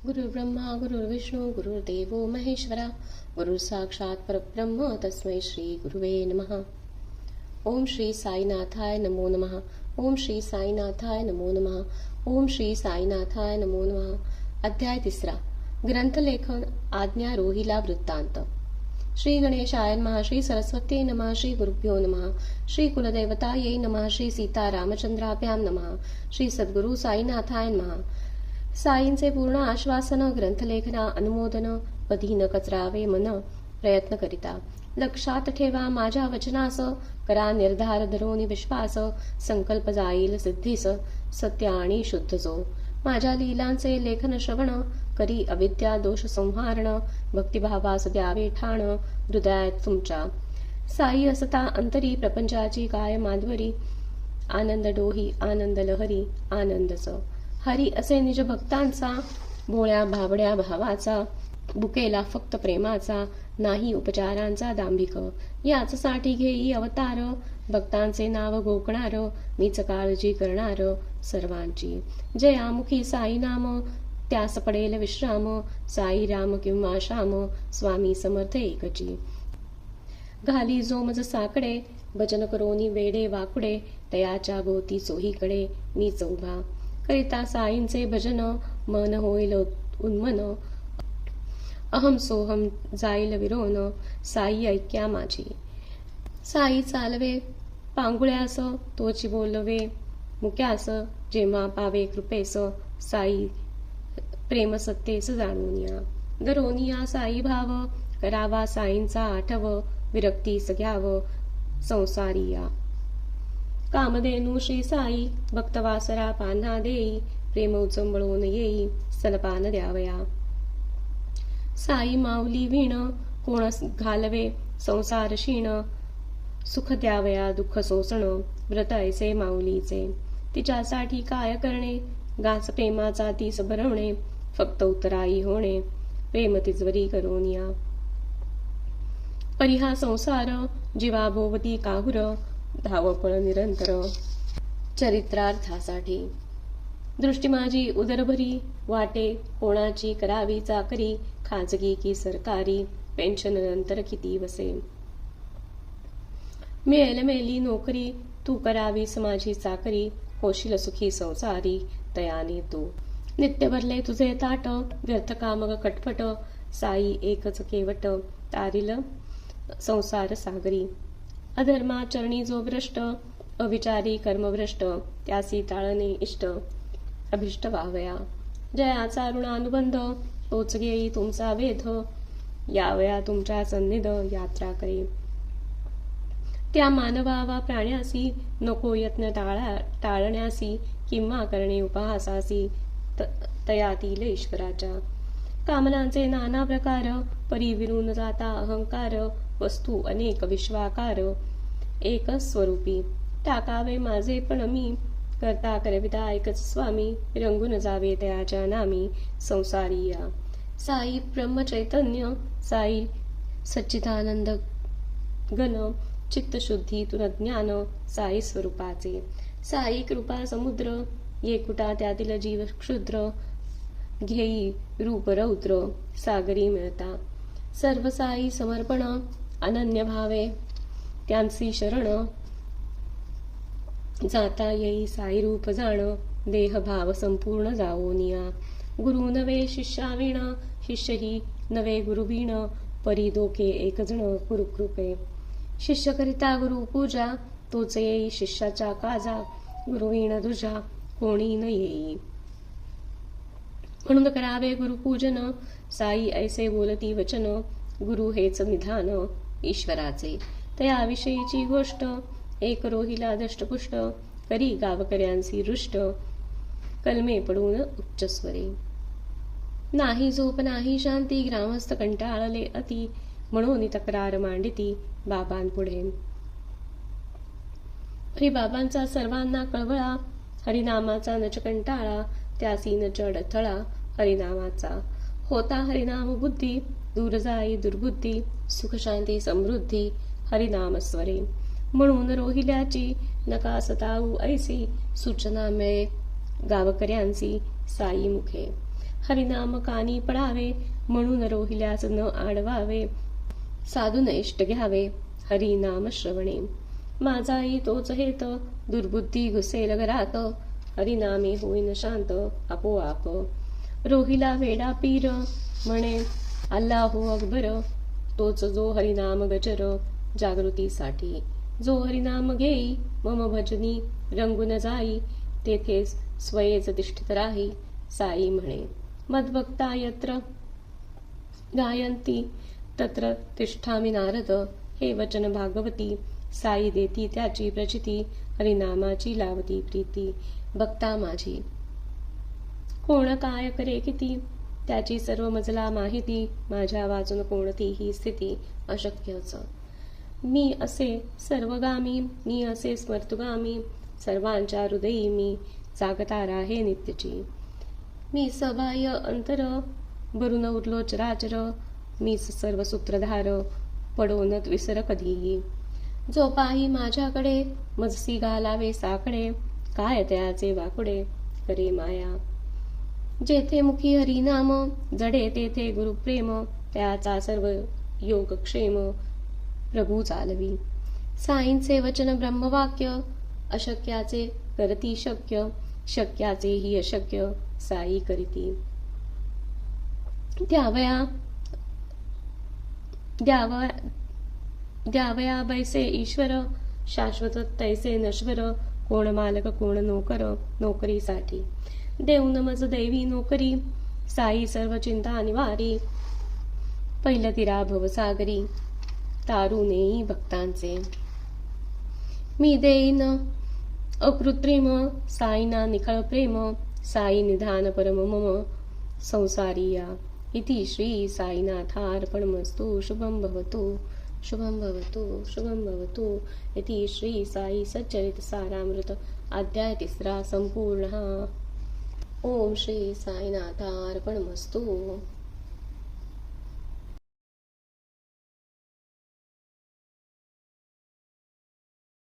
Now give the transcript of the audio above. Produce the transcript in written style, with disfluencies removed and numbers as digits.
गुरुर्ब्रह्मा गुरुर्विष्णू गुरुर्देवो महेश्वरा गुरु साक्षात परब्रह्म तस्मै श्री गुरुवे नमः. ओम श्री साईनाथाय नमो नमः. ओम श्री साईनाथाय नमो नमः. ओम श्री साईनाथाय नमो नमः. अध्याय 3. ग्रंथलेखन आज्ञा रोहिला वृत्तांत. श्री गणेशाय नमः. श्री सरस्वती नमः. श्री गुरुभ्यो नमः. श्री कुलदेवतायै नमः. श्री सीता रामचंद्राभ्यां नमः. श्री सद्गुरु साईनाथाय नमः. साईंचे पूर्ण आश्वासन ग्रंथलेखना अनुमोदन कधी न कचरावे मन प्रयत्न करिता. लक्षात ठेवा माझ्या वचनास करा निर्धार धरोनी विश्वास. संकल्प जाईल सिद्धीस सत्य आणि शुद्ध जो. माझ्या लीलांचे लेखन श्रवण करी अविद्या दोष संहारण. भक्तिभावास द्यावे ठाण हृदयात तुमच्या. साई असता अंतरी प्रपंचाची काय माधवरी. आनंद डोही आनंद लहरी आनंदच. हरी असे निज भक्तांचा भोळ्या भाबड्या भावाचा. बुकेला फक्त प्रेमाचा नाही उपचारांचा दांभिक. याचसाठी घेई अवतार भक्तांचे नाव गोकणार. मीच काळजी करणार सर्वांची. जयामुखी साई नाम त्यास पडेल विश्राम. साई राम किंवा श्याम स्वामी समर्थ एकची. घाली जोमज साकडे भजन करोनी वेडे वाकुडे. तयाच्या भोवती चोहीकडे मीच उभा. करिता साईंचे भजन मन होईल उन्मन. अहम सोहम जाईल विरोन साई ऐक्या माझी. साई चालवे पांगुळ्यास तोची बोलवे मुक्यास. जेव्हा पावे कृपेस साई प्रेम सत्तेस जाणून या. धरोनिया साई भाव करावा साईंचा आठव. विरक्तीस घ्याव संसारी या. कामधेनू श्री साई भक्तवासरा पान्हा देई. प्रेम उचंबळून येई स्तनपान द्यावया. साई माऊली वीण कोण घालवे संसार क्षीण. सुख द्यावया दुःख सोसण व्रत ऐसे माऊलीचे. तिच्यासाठी काय करणे गाच प्रेमाचा तीस भरवणे. फक्त उतराई होणे प्रेम तिजवरी करून या. परिहा संसार जीवा भोवती काहुर. धावपळ निरंतर चरित्रार्थासाठी. दृष्टी माझी उदरभरी वाटे कोणाची करावी चाकरी. खाजगी की सरकारी पेन्शन नंतर किती वसे. मिळेल मेली नोकरी तू करावीस माझी चाकरी. होशील सुखी संसारी तयाने तू. नित्य भरले तुझे ताट व्यर्थ कामग कटपट. साई एकच केवट तारील संसार सागरी. अधर्माचरणी जो भ्रष्ट अविचारी कर्मभ्रष्ट. त्यासी टाळणे इष्ट अभिष्ट व्हावया. जयाचा ऋणानुबंध तोच घेई तुमचा वेध. यावया तुमच्या सन्निध यात्रा करे. त्या मानवा वा प्राण्यासी नको यत्न टाळण्यासी. किंवा करणे उपहासासी तयातील ईश्वराच्या. कामनांचे नाना प्रकार परी विरून जाता अहंकार. वस्तू अनेक विश्वाकार एक स्वरूपी. टाकावे माझे पण मी करता करविता एकच स्वामी. रंगून जावे तयाच्या नामी संसारी या. साई ब्रह्मचैतन्य साई सच्चिदानंद गण. चित्तशुद्धीतून ज्ञान साई स्वरूपाचे. साई कृपा समुद्र येकुटा त्यातील जीव क्षुद्र. घेई रूप रौद्र सागरी मिळता. सर्व साई समर्पण अनन्य भावे त्यांची शरण. जाता येई साई रूप जाण देह भाव संपूर्ण जावोनिया. गुरु नवे शिष्यावीण शिष्यही नवे गुरुवीण. परी दोके एकजण कुरुकृपे. शिष्य करिता गुरु पूजा तोच येई शिष्याच्या काजा. गुरुवीण दुजा कोणी न येई. म्हणून करावे गुरुपूजन साई ऐसे बोलती वचन. गुरु हेच निधान ईश्वराचे. तयाविषयीची गोष्ट एक रोहिला दष्टपुष्ट. करी गावकऱ्यांसी रुष्ट कलमे पडून उच्चस्वरे. नाही झोप नाही शांती ग्रामस्थ कंटाळले अति. म्हणून तक्रार मांडिती बाबांपुढे. हरिबाबांचा सर्वांना कळवळा. हरिनामाचा नच कंटाळा. त्यासी न चढ थळा हरिनामाचा. होता हरिनाम बुद्धी दूर जाई दुर्बुद्धी. सुख शांती समृद्धी हरिनाम स्वरे. म्हणून रोहिल्याची नका सताऊ ऐसी. सूचना मिळे गावकऱ्यांची साई मुखे. हरिनाम कानी पडावे, म्हणून रोहिल्यास न आडवावे. साधून इष्ट घ्यावे हरिनाम श्रवणे. माझाही तोच हेत, दुर्बुद्धी घुसेल घरात. हरिनामी होईन शांत आपोआप. रोहिला वेडा पीर, म्हणे अल्लाहू अकबर. तोच जो हरिनाम गजर, जागृतीसाठी. जो हरिनाम घेई मम भजनी, रंगून जाई. तेथेच स्वयेच तिष्ठित राही. साई म्हणे मद्भक्ता यत्र गायंती तत्र तिष्ठामि नारद. हे वचन भागवती. साई देती त्याची प्रचिती, हरिनामाची लावती प्रीती. भक्ता माझी कोण काय करे किती, त्याची सर्व मजला माहिती. माझ्या वाचून कोणतीही स्थिती अशक्यच. मी असे सर्वगामी, मी असे स्मर्तुगामी. सर्वांच्या हृदयी मी जागता राहे नित्यची. मी सबाह्य अंतर, भरून उरलो चराचर. मीच सर्व सूत्रधार, पडो न विसर कधीही. जो पाही माझ्याकडे, मजसी घालावे साकडे. काय त्याचे वाकुडे, करे माया. जेथे मुखी हरिनाम, जडे तेथे गुरुप्रेम. त्याचा सर्व योगक्षेम, प्रभू चालवी. साईंचे वचन ब्रह्मवाक्य, अशक्याचे करती शक्य. शक्याचेही अशक्य, साई करीती. द्यावया बैसे ईश्वर, शाश्वत तैसे नश्वर. कोण मालक कोण नोकर, नोकरीसाठी. देऊन मज दैवी नोकरी, साई सर्व चिंता निवारी. पहिल्या तिरा भवसागरी, तारू नेई भक्तांचे. मी देईन अकृत्रिम, साईना निखळ प्रेम. साई निधान परम मम संसारिया. इति श्री साईनाथार्पणमस्तु. शुभं भवतु, शुभं भवतु, शुभं भवतु. इति श्री साई सच्चरित सारामृत अध्याय 3 संपूर्णः. ओम श्री साईनाथार्पणमस्तु.